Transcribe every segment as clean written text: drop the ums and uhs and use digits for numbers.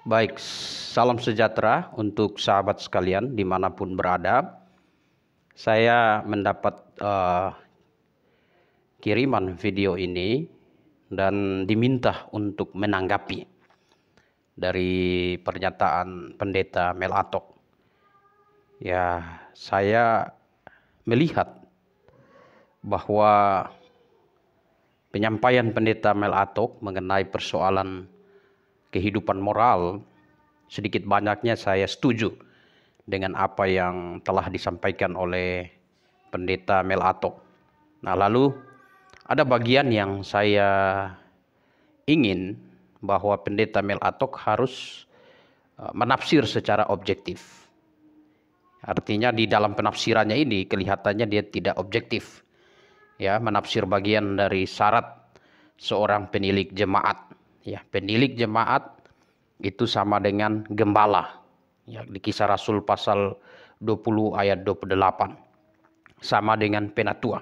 Baik, salam sejahtera untuk sahabat sekalian dimanapun berada. Saya mendapat kiriman video ini dan diminta untuk menanggapi dari pernyataan Pendeta Mel Atok. Ya, saya melihat bahwa penyampaian Pendeta Mel Atok mengenai persoalan kehidupan moral, sedikit banyaknya saya setuju dengan apa yang telah disampaikan oleh Pendeta Mel Atok. Nah, lalu ada bagian yang saya ingin bahwa Pendeta Mel Atok harus menafsir secara objektif. Artinya di dalam penafsirannya ini kelihatannya dia tidak objektif. Ya, menafsir bagian dari syarat seorang penilik jemaat. Ya, penilik jemaat itu sama dengan gembala. Ya, di Kisah Rasul pasal 20 ayat 28. Sama dengan penatua.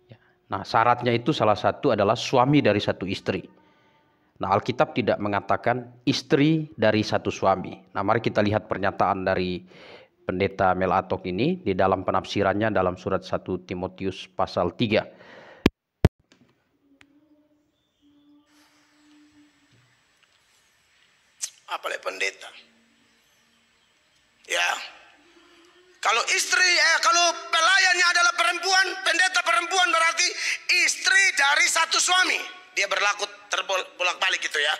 Ya, nah, syaratnya itu salah satu adalah suami dari satu istri. Nah, Alkitab tidak mengatakan istri dari satu suami. Nah, mari kita lihat pernyataan dari Pendeta Mel Atok ini di dalam penafsirannya dalam surat 1 Timotius pasal 3. Apalagi pendeta. Ya. Kalau kalau pelayannya adalah perempuan, pendeta perempuan berarti istri dari satu suami. Dia berlaku terbolak-balik gitu ya.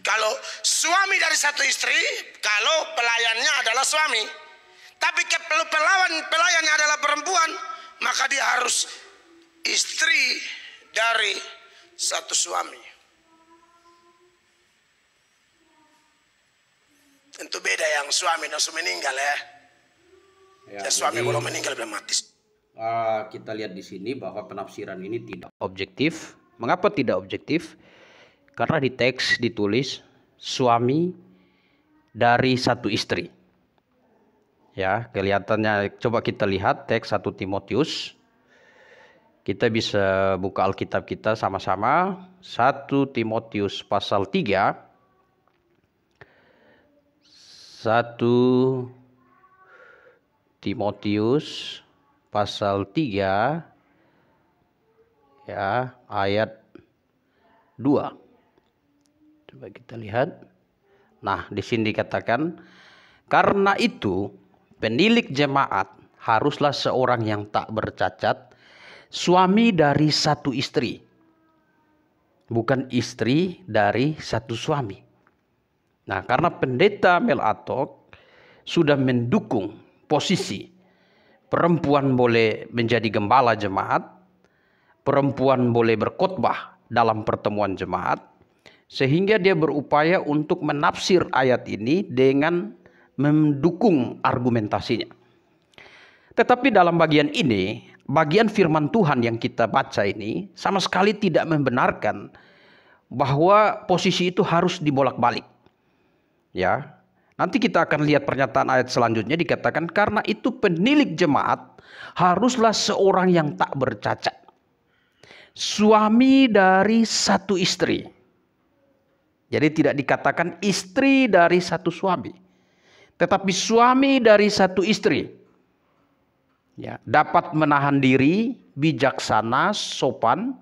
Kalau suami dari satu istri, kalau pelayannya adalah suami. Tapi kalau pelayannya adalah perempuan, maka dia harus istri dari satu suami. Tentu beda yang suami langsung meninggal ya. Ya suami kalau meninggal sudah mati. Kita lihat di sini bahwa penafsiran ini tidak objektif. Mengapa tidak objektif? Karena di teks ditulis suami dari satu istri. Ya, kelihatannya coba kita lihat teks 1 Timotius. Kita bisa buka Alkitab kita sama-sama. 1 Timotius pasal 3. 1 Timotius pasal 3 ya, ayat 2. Coba kita lihat. Nah, di sini dikatakan, karena itu penilik jemaat haruslah seorang yang tak bercacat, suami dari satu istri, bukan istri dari satu suami. Nah, karena Pendeta Mel Atok sudah mendukung posisi perempuan boleh menjadi gembala jemaat, perempuan boleh berkhotbah dalam pertemuan jemaat, sehingga dia berupaya untuk menafsir ayat ini dengan mendukung argumentasinya. Tetapi dalam bagian ini, bagian firman Tuhan yang kita baca ini sama sekali tidak membenarkan bahwa posisi itu harus dibolak-balik. Ya, nanti kita akan lihat pernyataan ayat selanjutnya dikatakan karena itu penilik jemaat haruslah seorang yang tak bercacat, suami dari satu istri. Jadi tidak dikatakan istri dari satu suami, tetapi suami dari satu istri. Ya, dapat menahan diri, bijaksana, sopan,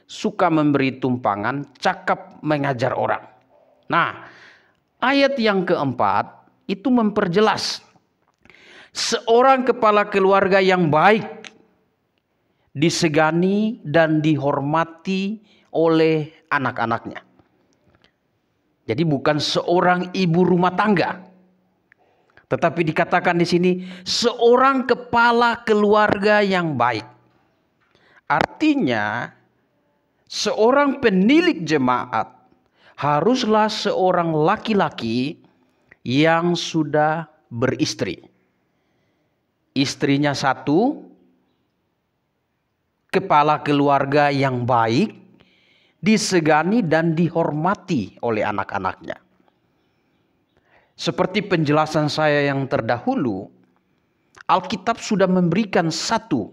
suka memberi tumpangan, cakap mengajar orang. Nah, ayat yang keempat itu memperjelas seorang kepala keluarga yang baik disegani dan dihormati oleh anak-anaknya. Jadi bukan seorang ibu rumah tangga, tetapi dikatakan di sini seorang kepala keluarga yang baik. Artinya seorang penilik jemaat haruslah seorang laki-laki yang sudah beristri. Istrinya satu, kepala keluarga yang baik, disegani dan dihormati oleh anak-anaknya. Seperti penjelasan saya yang terdahulu, Alkitab sudah memberikan satu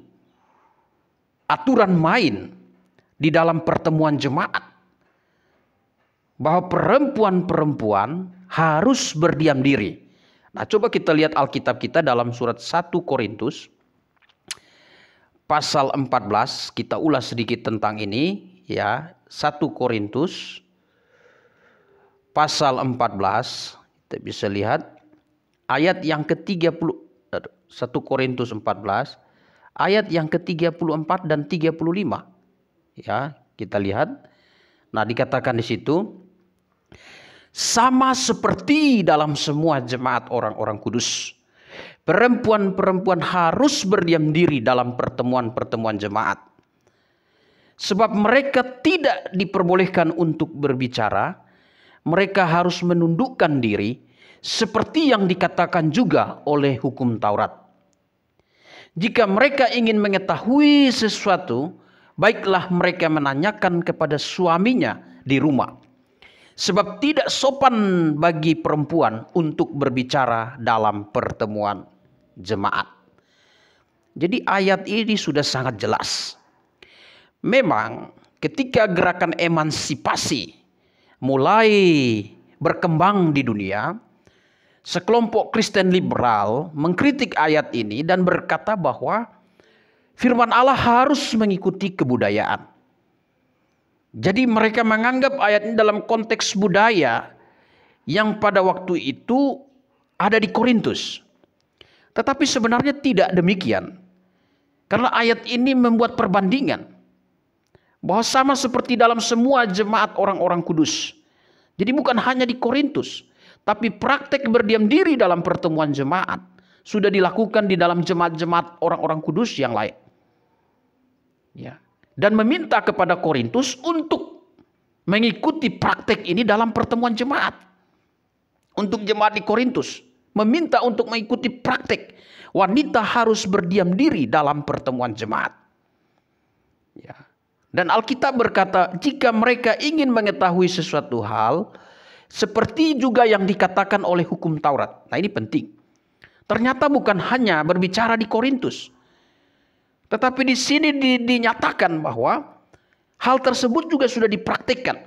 aturan main di dalam pertemuan jemaat, bahwa perempuan-perempuan harus berdiam diri. Nah, coba kita lihat Alkitab kita dalam surat 1 Korintus pasal 14, kita ulas sedikit tentang ini ya. 1 Korintus pasal 14, kita bisa lihat ayat yang ke-30, 1 Korintus 14 ayat yang ke-34 dan 35. Ya, kita lihat. Nah, dikatakan di situ, sama seperti dalam semua jemaat orang-orang kudus, perempuan-perempuan harus berdiam diri dalam pertemuan-pertemuan jemaat. Sebab mereka tidak diperbolehkan untuk berbicara, mereka harus menundukkan diri, seperti yang dikatakan juga oleh hukum Taurat. Jika mereka ingin mengetahui sesuatu, baiklah mereka menanyakan kepada suaminya di rumah. Sebab tidak sopan bagi perempuan untuk berbicara dalam pertemuan jemaat. Jadi ayat ini sudah sangat jelas. Memang ketika gerakan emansipasi mulai berkembang di dunia, sekelompok Kristen liberal mengkritik ayat ini dan berkata bahwa firman Allah harus mengikuti kebudayaan. Jadi mereka menganggap ayat ini dalam konteks budaya yang pada waktu itu ada di Korintus. Tetapi sebenarnya tidak demikian. Karena ayat ini membuat perbandingan bahwa sama seperti dalam semua jemaat orang-orang kudus. Jadi bukan hanya di Korintus, tapi praktek berdiam diri dalam pertemuan jemaat sudah dilakukan di dalam jemaat-jemaat orang-orang kudus yang lain. Ya. Dan meminta kepada Korintus untuk mengikuti praktek ini dalam pertemuan jemaat. Untuk jemaat di Korintus meminta untuk mengikuti praktek wanita harus berdiam diri dalam pertemuan jemaat. Ya. Dan Alkitab berkata, jika mereka ingin mengetahui sesuatu hal, seperti juga yang dikatakan oleh hukum Taurat. Nah, ini penting. Ternyata bukan hanya berbicara di Korintus, tetapi di sini dinyatakan bahwa hal tersebut juga sudah dipraktikkan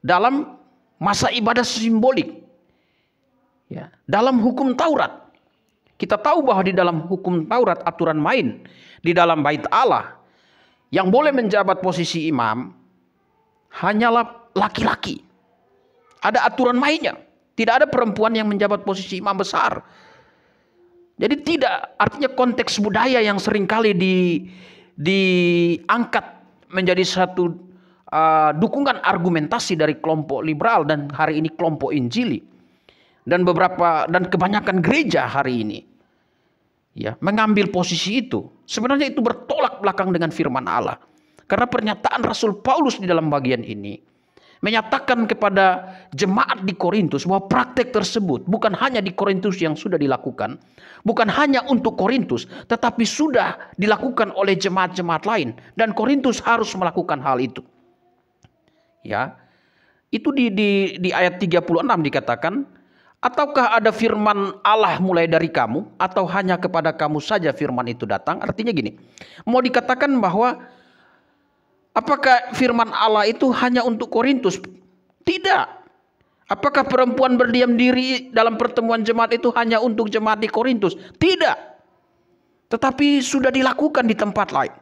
dalam masa ibadah simbolik. Ya, dalam hukum Taurat. Kita tahu bahwa di dalam hukum Taurat aturan main di dalam bait Allah yang boleh menjabat posisi imam hanyalah laki-laki. Ada aturan mainnya. Tidak ada perempuan yang menjabat posisi imam besar. Jadi tidak, artinya konteks budaya yang seringkali diangkat menjadi satu dukungan argumentasi dari kelompok liberal dan hari ini kelompok Injili dan kebanyakan gereja hari ini ya mengambil posisi itu. Sebenarnya itu bertolak belakang dengan firman Allah. Karena pernyataan Rasul Paulus di dalam bagian ini menyatakan kepada jemaat di Korintus bahwa praktek tersebut bukan hanya di Korintus yang sudah dilakukan, bukan hanya untuk Korintus, tetapi sudah dilakukan oleh jemaat-jemaat lain dan Korintus harus melakukan hal itu. Ya. Itu di ayat 36 dikatakan, ataukah ada firman Allah mulai dari kamu atau hanya kepada kamu saja firman itu datang? Artinya gini, mau dikatakan bahwa apakah firman Allah itu hanya untuk Korintus? Tidak. Apakah perempuan berdiam diri dalam pertemuan jemaat itu hanya untuk jemaat di Korintus? Tidak. Tetapi sudah dilakukan di tempat lain.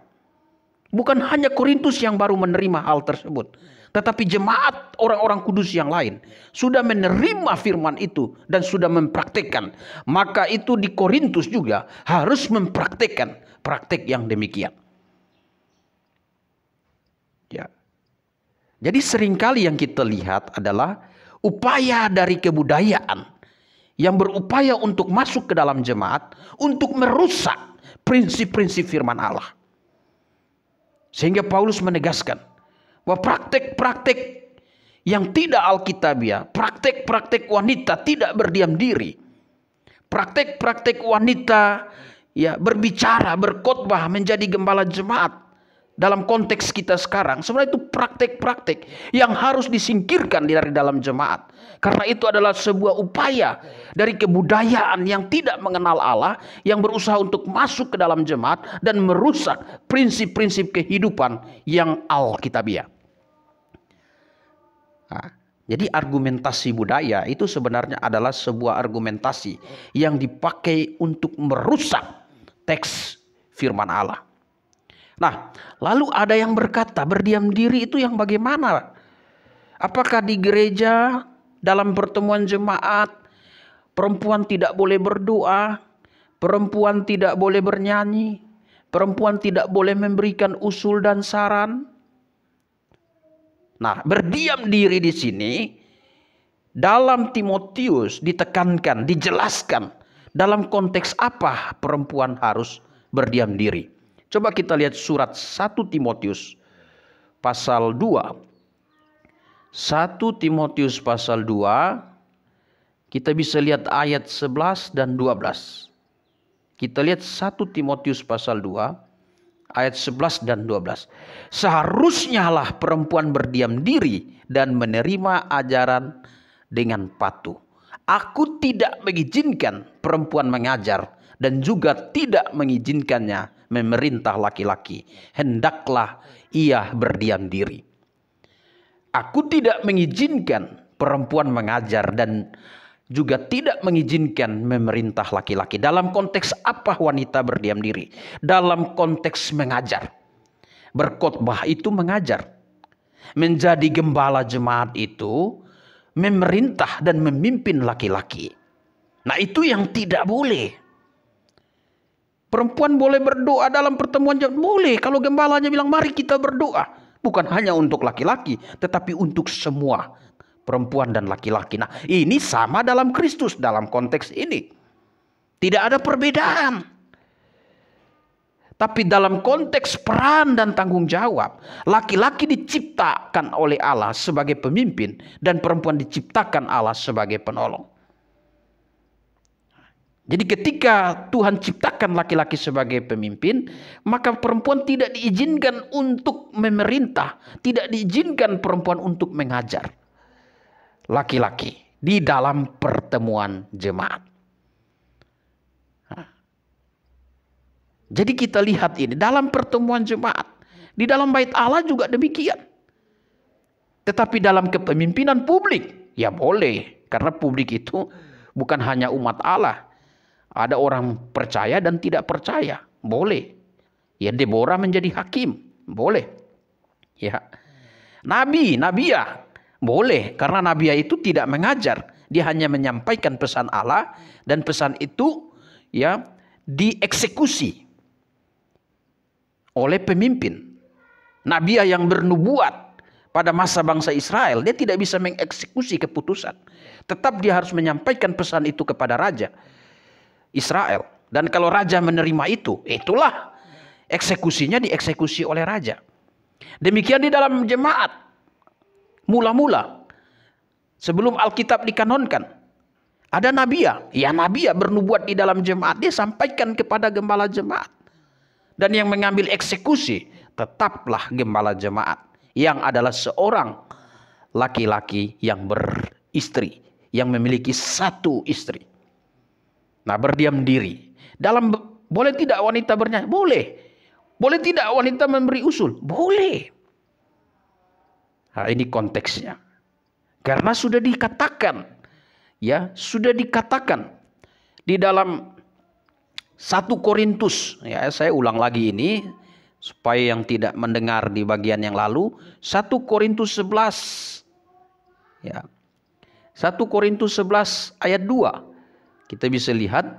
Bukan hanya Korintus yang baru menerima hal tersebut, tetapi jemaat orang-orang kudus yang lain sudah menerima firman itu dan sudah mempraktikkan. Maka itu di Korintus juga harus mempraktikkan praktik yang demikian. Ya. Jadi seringkali yang kita lihat adalah upaya dari kebudayaan yang berupaya untuk masuk ke dalam jemaat untuk merusak prinsip-prinsip firman Allah. Sehingga Paulus menegaskan bahwa praktek-praktek yang tidak alkitabiah, praktek-praktek wanita tidak berdiam diri, praktek-praktek wanita ya berbicara, berkhotbah, menjadi gembala jemaat dalam konteks kita sekarang, sebenarnya itu praktek-praktek yang harus disingkirkan dari dalam jemaat. Karena itu adalah sebuah upaya dari kebudayaan yang tidak mengenal Allah, yang berusaha untuk masuk ke dalam jemaat dan merusak prinsip-prinsip kehidupan yang alkitabiah. Nah, Jadi argumentasi budaya itu sebenarnya adalah sebuah argumentasi yang dipakai untuk merusak teks firman Allah. Nah, lalu ada yang berkata berdiam diri itu yang bagaimana? Apakah di gereja dalam pertemuan jemaat perempuan tidak boleh berdoa, perempuan tidak boleh bernyanyi, perempuan tidak boleh memberikan usul dan saran? Nah, berdiam diri di sini dalam Timotius ditekankan, dijelaskan dalam konteks apa perempuan harus berdiam diri. Coba kita lihat surat 1 Timotius pasal 2. 1 Timotius pasal 2, kita bisa lihat ayat 11 dan 12. Kita lihat 1 Timotius pasal 2. Ayat 11 dan 12. Seharusnya lah perempuan berdiam diri dan menerima ajaran dengan patuh. Aku tidak mengizinkan perempuan mengajar dan juga tidak mengizinkannya memerintah laki-laki. Hendaklah ia berdiam diri. Aku tidak mengizinkan perempuan mengajar dan juga tidak mengizinkan memerintah laki-laki. Dalam konteks apa wanita berdiam diri? Dalam konteks mengajar. Berkhotbah itu mengajar. Menjadi gembala jemaat itu memerintah dan memimpin laki-laki. Nah, itu yang tidak boleh. Perempuan boleh berdoa dalam pertemuan jemaat? Boleh, kalau gembalanya bilang mari kita berdoa. Bukan hanya untuk laki-laki, tetapi untuk semua. Perempuan dan laki-laki. Nah, ini sama dalam Kristus dalam konteks ini. Tidak ada perbedaan. Tapi dalam konteks peran dan tanggung jawab, laki-laki diciptakan oleh Allah sebagai pemimpin dan perempuan diciptakan Allah sebagai penolong. Jadi ketika Tuhan ciptakan laki-laki sebagai pemimpin, maka perempuan tidak diizinkan untuk memerintah, tidak diizinkan perempuan untuk mengajar laki-laki di dalam pertemuan jemaat. Jadi kita lihat ini dalam pertemuan jemaat, di dalam bait Allah juga demikian. Tetapi dalam kepemimpinan publik, ya boleh, karena publik itu bukan hanya umat Allah. Ada orang percaya dan tidak percaya, boleh. Ya, Deborah menjadi hakim, boleh. Ya, nabiya boleh, karena nabiya itu tidak mengajar, dia hanya menyampaikan pesan Allah dan pesan itu ya dieksekusi oleh pemimpin. Nabiya yang bernubuat pada masa bangsa Israel, dia tidak bisa mengeksekusi keputusan. Tetap dia harus menyampaikan pesan itu kepada raja Israel. Dan kalau raja menerima itu, itulah eksekusinya dieksekusi oleh raja. Demikian di dalam jemaat. Mula-mula sebelum Alkitab dikanonkan, ada nabiya. Ya, nabiya bernubuat di dalam jemaat, dia sampaikan kepada gembala jemaat. Dan yang mengambil eksekusi tetaplah gembala jemaat, yang adalah seorang laki-laki yang beristri, yang memiliki satu istri. Nah, berdiam diri. Boleh tidak wanita bernyanyi? Boleh. Boleh tidak wanita memberi usul? Boleh. Nah, ini konteksnya. Karena sudah dikatakan, ya, sudah dikatakan di dalam 1 Korintus, ya, saya ulang lagi ini supaya yang tidak mendengar di bagian yang lalu, 1 Korintus 11. Ya. 1 Korintus 11 ayat 2. Kita bisa lihat,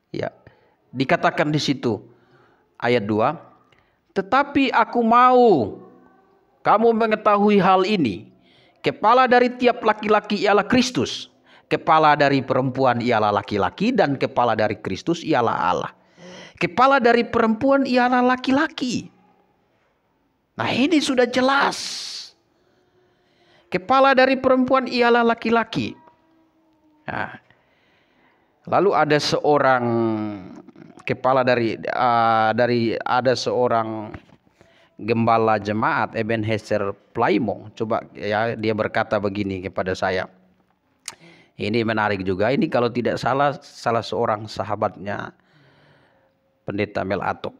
ya, dikatakan di situ ayat 2, tetapi aku mau kamu mengetahui hal ini. Kepala dari tiap laki-laki ialah Kristus. Kepala dari perempuan ialah laki-laki. Dan kepala dari Kristus ialah Allah. Kepala dari perempuan ialah laki-laki. Nah, ini sudah jelas. Kepala dari perempuan ialah laki-laki. Nah, lalu ada seorang kepala ada seorang gembala jemaat, Ebenezer Plymouth. Coba ya, dia berkata begini kepada saya. Ini menarik juga. Ini kalau tidak salah seorang sahabatnya Pendeta Mel Atok.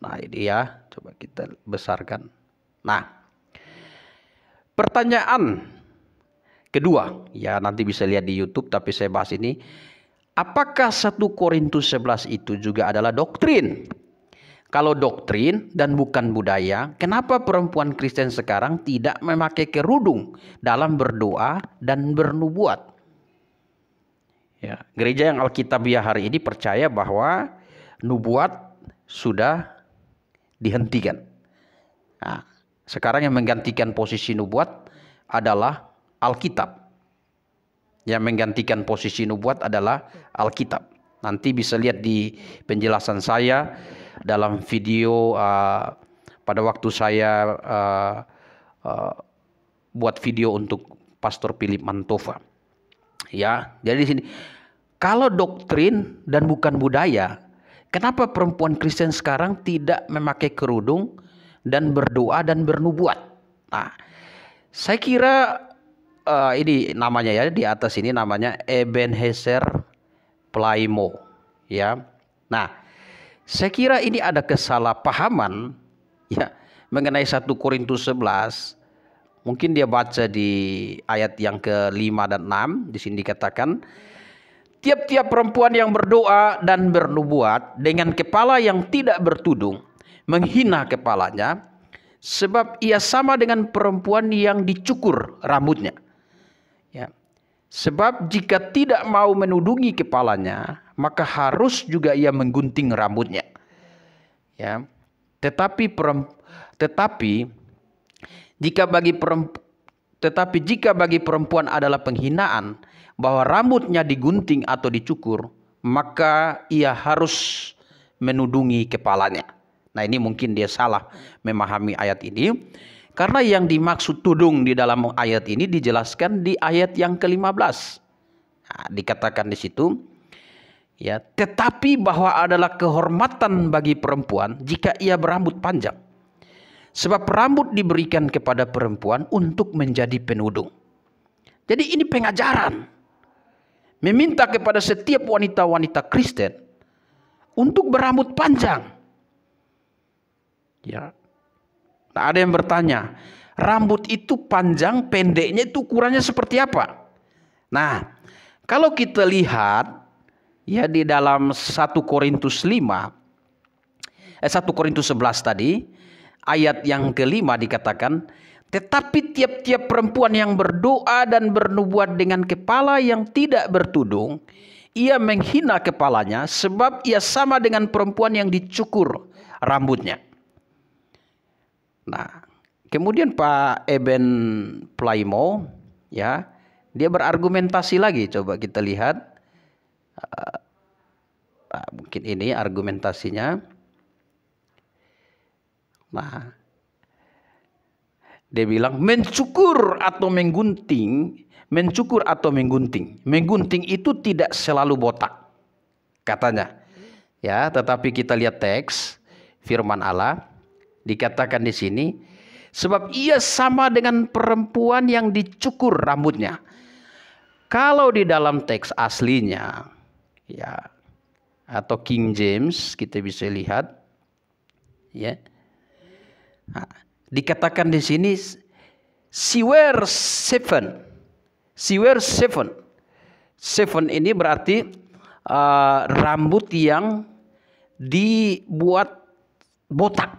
Nah, ini ya, coba kita besarkan. Nah, pertanyaan, Kedua, ya nanti bisa lihat di YouTube tapi saya bahas ini. Apakah 1 Korintus 11 itu juga adalah doktrin? Kalau doktrin dan bukan budaya, kenapa perempuan Kristen sekarang tidak memakai kerudung dalam berdoa dan bernubuat? Ya, gereja yang Alkitabiah hari ini percaya bahwa nubuat sudah dihentikan. Nah, sekarang yang menggantikan posisi nubuat adalah Alkitab. Yang menggantikan posisi nubuat adalah Alkitab. Nanti bisa lihat di penjelasan saya dalam video pada waktu saya buat video untuk Pastor Philip Mantova. Ya, jadi di sini kalau doktrin dan bukan budaya, kenapa perempuan Kristen sekarang tidak memakai kerudung dan berdoa dan bernubuat? Nah, saya kira ini namanya ya, di atas ini namanya Ebenezer Playmo, ya. Nah, saya kira ini ada kesalahpahaman ya mengenai 1 Korintus 11. Mungkin dia baca di ayat yang ke-5 dan 6, di sini dikatakan, tiap-tiap perempuan yang berdoa dan bernubuat dengan kepala yang tidak bertudung menghina kepalanya, sebab ia sama dengan perempuan yang dicukur rambutnya. Ya. Sebab jika tidak mau menudungi kepalanya, maka harus juga ia menggunting rambutnya. Ya. Tetapi jika bagi perempuan adalah penghinaan bahwa rambutnya digunting atau dicukur, maka ia harus menudungi kepalanya. Nah, ini mungkin dia salah memahami ayat ini. Karena yang dimaksud tudung di dalam ayat ini dijelaskan di ayat yang ke-15. Nah, dikatakan di situ, ya, tetapi bahwa adalah kehormatan bagi perempuan jika ia berambut panjang. Sebab rambut diberikan kepada perempuan untuk menjadi penudung. Jadi ini pengajaran. Meminta kepada setiap wanita-wanita Kristen untuk berambut panjang. Ya. Nah, ada yang bertanya, rambut itu panjang, pendeknya itu ukurannya seperti apa? Nah, kalau kita lihat ya di dalam 1 Korintus 11 tadi, ayat yang ke-5 dikatakan, tetapi tiap-tiap perempuan yang berdoa dan bernubuat dengan kepala yang tidak bertudung, ia menghina kepalanya sebab ia sama dengan perempuan yang dicukur rambutnya. Nah, kemudian Pak Eben Playmo, ya, dia berargumentasi lagi. Coba kita lihat. Mungkin ini argumentasinya. Nah, dia bilang mencukur atau menggunting. Menggunting itu tidak selalu botak, katanya. Ya, tetapi kita lihat teks firman Allah. Dikatakan di sini, sebab ia sama dengan perempuan yang dicukur rambutnya. Kalau di dalam teks aslinya, ya, atau King James kita bisa lihat, ya, nah, dikatakan di sini, she wear seven. Seven ini berarti rambut yang dibuat botak.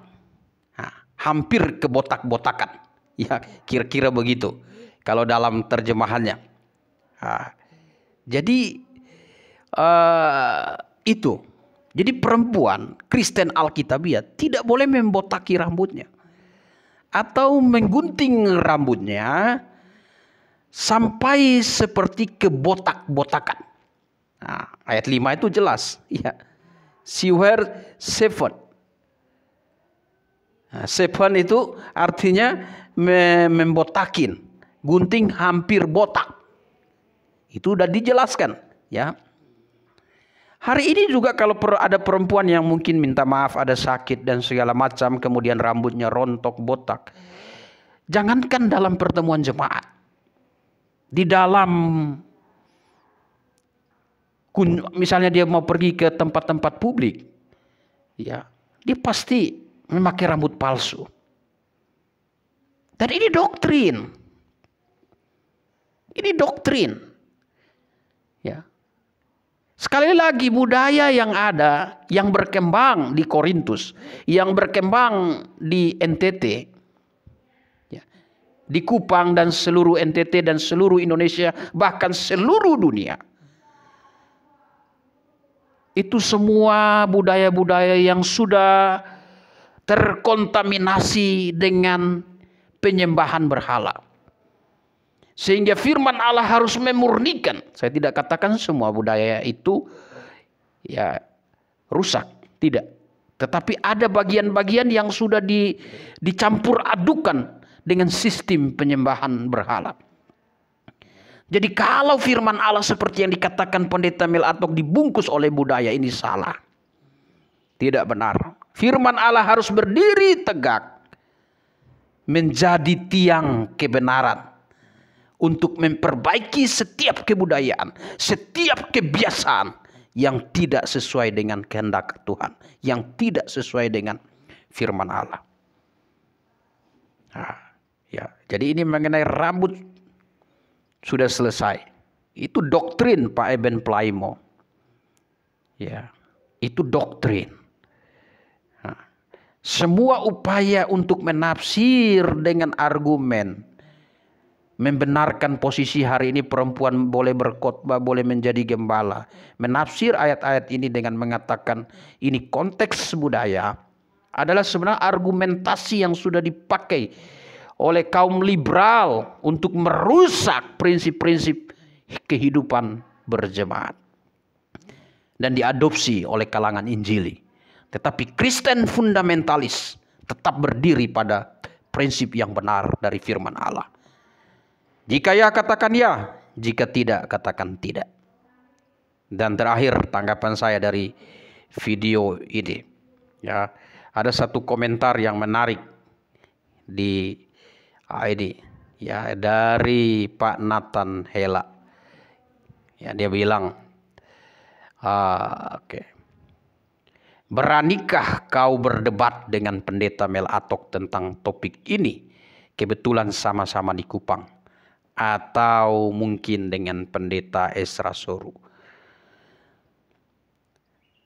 Hampir kebotak-botakan, ya, kira-kira begitu kalau dalam terjemahannya. Jadi itu. Jadi perempuan Kristen Alkitabiah tidak boleh membotaki rambutnya atau menggunting rambutnya sampai seperti kebotak-botakan. Nah, ayat 5 itu jelas, ya. She wear seven. Nah, seven itu artinya membotakin, gunting hampir botak. Itu udah dijelaskan, ya. Hari ini juga kalau ada perempuan yang mungkin minta maaf, ada sakit dan segala macam, kemudian rambutnya rontok, botak. Jangankan dalam pertemuan jemaat, di dalam misalnya dia mau pergi ke tempat-tempat publik, ya, dia pasti memakai rambut palsu. Dan ini doktrin. Ini doktrin. Ya. Sekali lagi budaya yang ada, yang berkembang di Korintus, yang berkembang di NTT, ya, di Kupang dan seluruh NTT dan seluruh Indonesia, bahkan seluruh dunia. Itu semua budaya-budaya yang sudah terkontaminasi dengan penyembahan berhala. Sehingga firman Allah harus memurnikan. Saya tidak katakan semua budaya itu ya rusak, tidak. Tetapi ada bagian-bagian yang sudah dicampur adukan dengan sistem penyembahan berhala. Jadi kalau firman Allah seperti yang dikatakan Pendeta Mel Atok dibungkus oleh budaya, ini salah. Tidak benar. Firman Allah harus berdiri tegak menjadi tiang kebenaran untuk memperbaiki setiap kebudayaan, setiap kebiasaan yang tidak sesuai dengan kehendak Tuhan, yang tidak sesuai dengan firman Allah. Nah, ya, jadi ini mengenai rambut sudah selesai. Itu doktrin Pak Eben Plaimo. Ya, itu doktrin. Nah, semua upaya untuk menafsir dengan argumen, membenarkan posisi hari ini perempuan boleh berkhotbah, boleh menjadi gembala, menafsir ayat-ayat ini dengan mengatakan ini konteks budaya, adalah sebenarnya argumentasi yang sudah dipakai oleh kaum liberal untuk merusak prinsip-prinsip kehidupan berjemaat dan diadopsi oleh kalangan Injili. Tetapi Kristen fundamentalis tetap berdiri pada prinsip yang benar dari firman Allah. Jika ya, katakan ya. Jika tidak, katakan tidak. Dan terakhir tanggapan saya dari video ini. Ya, ada satu komentar yang menarik di ini, ya, dari Pak Nathan Hela. Ya, dia bilang, beranikah kau berdebat dengan Pendeta Mel Atok tentang topik ini? Kebetulan sama-sama di Kupang. Atau mungkin dengan Pendeta Esra Soru.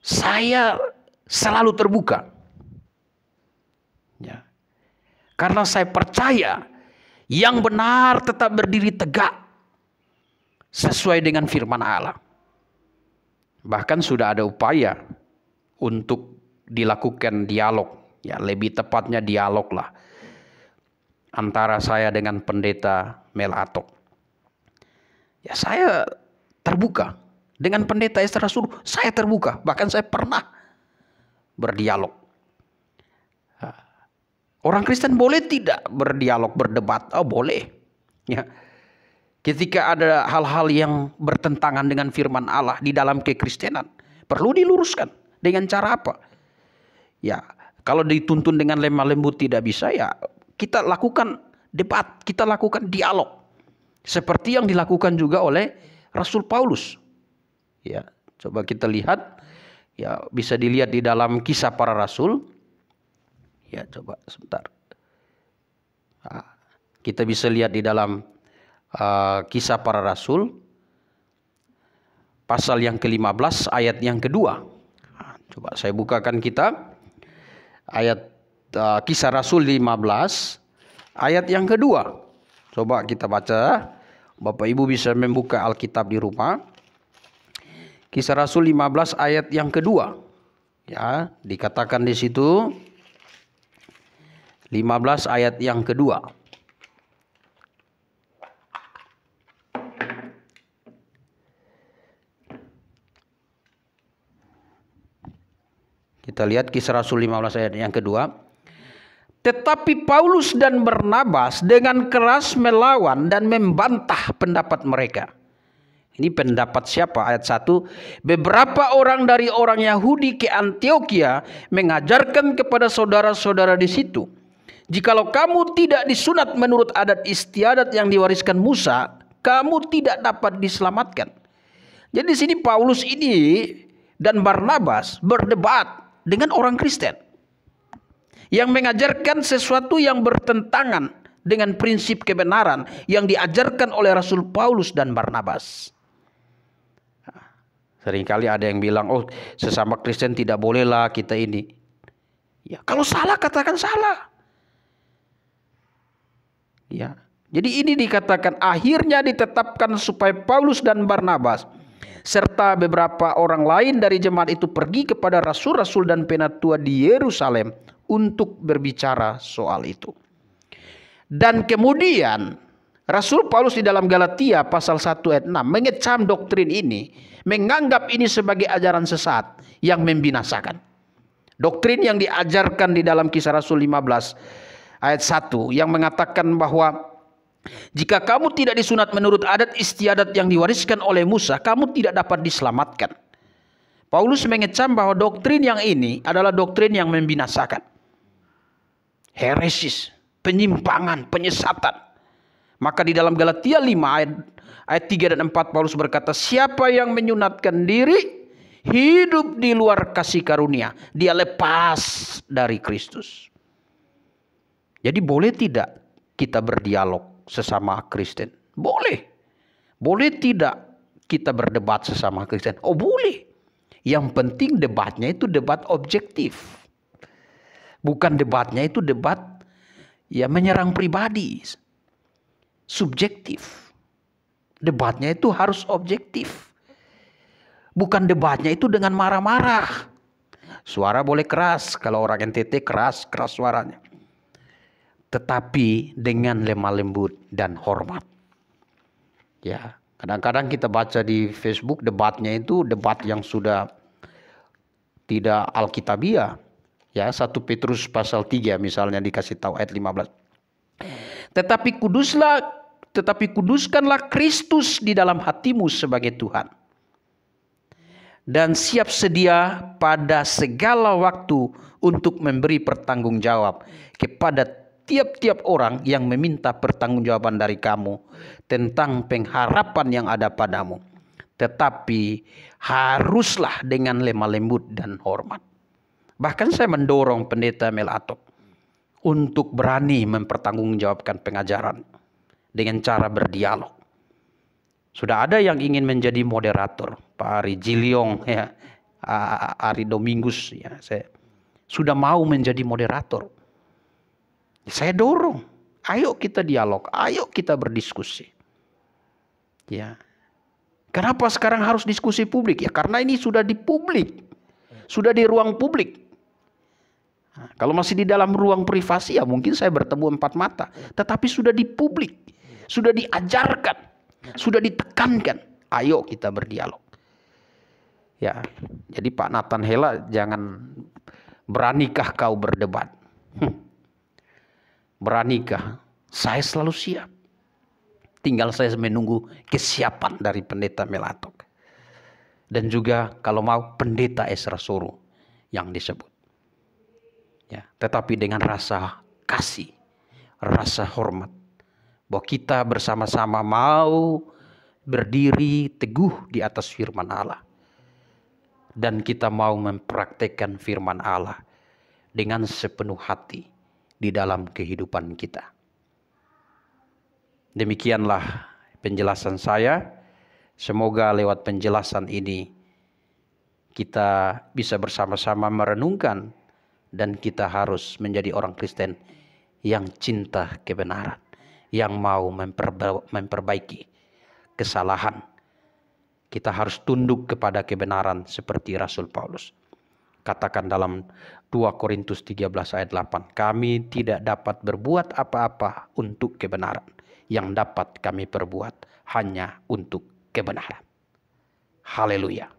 Saya selalu terbuka. Ya. Karena saya percaya yang benar tetap berdiri tegak sesuai dengan firman Allah. Bahkan sudah ada upaya untuk dilakukan dialog, ya, lebih tepatnya dialog lah, antara saya dengan Pendeta Mel Atok. Ya, saya terbuka. Dengan Pendeta Esra Soru saya terbuka. Bahkan saya pernah berdialog. Orang Kristen boleh tidak berdialog, berdebat? Oh, boleh. Ya. Ketika ada hal-hal yang bertentangan dengan firman Allah di dalam kekristenan, perlu diluruskan. Dengan cara apa? Ya, kalau dituntun dengan lemah lembut tidak bisa, ya kita lakukan debat, kita lakukan dialog. Seperti yang dilakukan juga oleh Rasul Paulus. Ya, coba kita lihat. Ya, bisa dilihat di dalam Kisah Para Rasul. Ya, coba sebentar. Nah, kita bisa lihat di dalam Kisah Para Rasul pasal yang ke-15 ayat yang kedua. Nah, coba saya bukakan kitab ayat Kisah Rasul 15 ayat yang kedua. Coba kita baca. Bapak Ibu bisa membuka Alkitab di rumah. Kisah Rasul 15 ayat yang kedua. Ya, dikatakan di situ 15 ayat yang kedua. Kita lihat Kisah Rasul 15 ayat yang kedua. Tetapi Paulus dan Barnabas dengan keras melawan dan membantah pendapat mereka. Ini pendapat siapa? Ayat 1. Beberapa orang dari orang Yahudi ke Antiokhia mengajarkan kepada saudara-saudara di situ, jikalau kamu tidak disunat menurut adat istiadat yang diwariskan Musa, kamu tidak dapat diselamatkan. Jadi di sini Paulus ini dan Barnabas berdebat dengan orang Kristen yang mengajarkan sesuatu yang bertentangan dengan prinsip kebenaran yang diajarkan oleh Rasul Paulus dan Barnabas. Seringkali ada yang bilang, oh sesama Kristen tidak bolehlah kita ini. Ya, kalau salah katakan salah. Ya, jadi ini dikatakan akhirnya ditetapkan supaya Paulus dan Barnabas serta beberapa orang lain dari jemaat itu pergi kepada rasul-rasul dan penatua di Yerusalem untuk berbicara soal itu. Dan kemudian Rasul Paulus di dalam Galatia pasal 1 ayat 6 mengecam doktrin ini, menganggap ini sebagai ajaran sesat yang membinasakan. Doktrin yang diajarkan di dalam Kisah Rasul 15 ayat 1 yang mengatakan bahwa jika kamu tidak disunat menurut adat istiadat yang diwariskan oleh Musa, kamu tidak dapat diselamatkan. Paulus mengecam bahwa doktrin yang ini adalah doktrin yang membinasakan. Heresis, penyimpangan, penyesatan. Maka di dalam Galatia 5 ayat 3 dan 4 Paulus berkata, siapa yang menyunatkan diri hidup di luar kasih karunia, dia lepas dari Kristus. Jadi boleh tidak kita berdialog sesama Kristen? Boleh. Boleh tidak kita berdebat sesama Kristen? Oh boleh. Yang penting debatnya itu debat objektif. Bukan debatnya itu debat ya menyerang pribadi. Subjektif. Debatnya itu harus objektif. Bukan debatnya itu dengan marah-marah. Suara boleh keras. Kalau orang NTT keras suaranya. Tetapi dengan lemah lembut dan hormat. Ya, kadang-kadang kita baca di Facebook debatnya itu debat yang sudah tidak alkitabiah. Ya, 1 Petrus pasal 3 misalnya dikasih tahu ayat 15. Tetapi kuduskanlah Kristus di dalam hatimu sebagai Tuhan. Dan siap sedia pada segala waktu untuk memberi pertanggungjawab kepada tiap-tiap orang yang meminta pertanggungjawaban dari kamu tentang pengharapan yang ada padamu. Tetapi haruslah dengan lemah lembut dan hormat. Bahkan saya mendorong pendeta Mel Atok untuk berani mempertanggungjawabkan pengajaran dengan cara berdialog. Sudah ada yang ingin menjadi moderator, Pak Ari Jiliong, ya, Ari Domingus, ya, saya sudah mau menjadi moderator. Saya dorong, ayo kita dialog, ayo kita berdiskusi. Ya. Kenapa sekarang harus diskusi publik? Ya karena ini sudah di publik, sudah di ruang publik. Nah, kalau masih di dalam ruang privasi ya mungkin saya bertemu 4 mata. Tetapi sudah di publik, sudah diajarkan, sudah ditekankan. Ayo kita berdialog. Ya, jadi Pak Nathan Hela jangan beranikah kau berdebat? Beranikah? Saya selalu siap. Tinggal saya menunggu kesiapan dari pendeta Mel Atok. Dan juga kalau mau pendeta Esra Soro yang disebut. Ya, tetapi dengan rasa kasih, rasa hormat. Bahwa kita bersama-sama mau berdiri teguh di atas firman Allah. Dan kita mau mempraktekkan firman Allah dengan sepenuh hati di dalam kehidupan kita. Demikianlah penjelasan saya. Semoga lewat penjelasan ini kita bisa bersama-sama merenungkan dan kita harus menjadi orang Kristen yang cinta kebenaran, yang mau memperbaiki kesalahan. Kita harus tunduk kepada kebenaran seperti Rasul Paulus. Katakan dalam 2 Korintus 13 ayat 8. Kami tidak dapat berbuat apa-apa untuk kebenaran. Yang dapat kami perbuat hanya untuk kebenaran. Haleluya.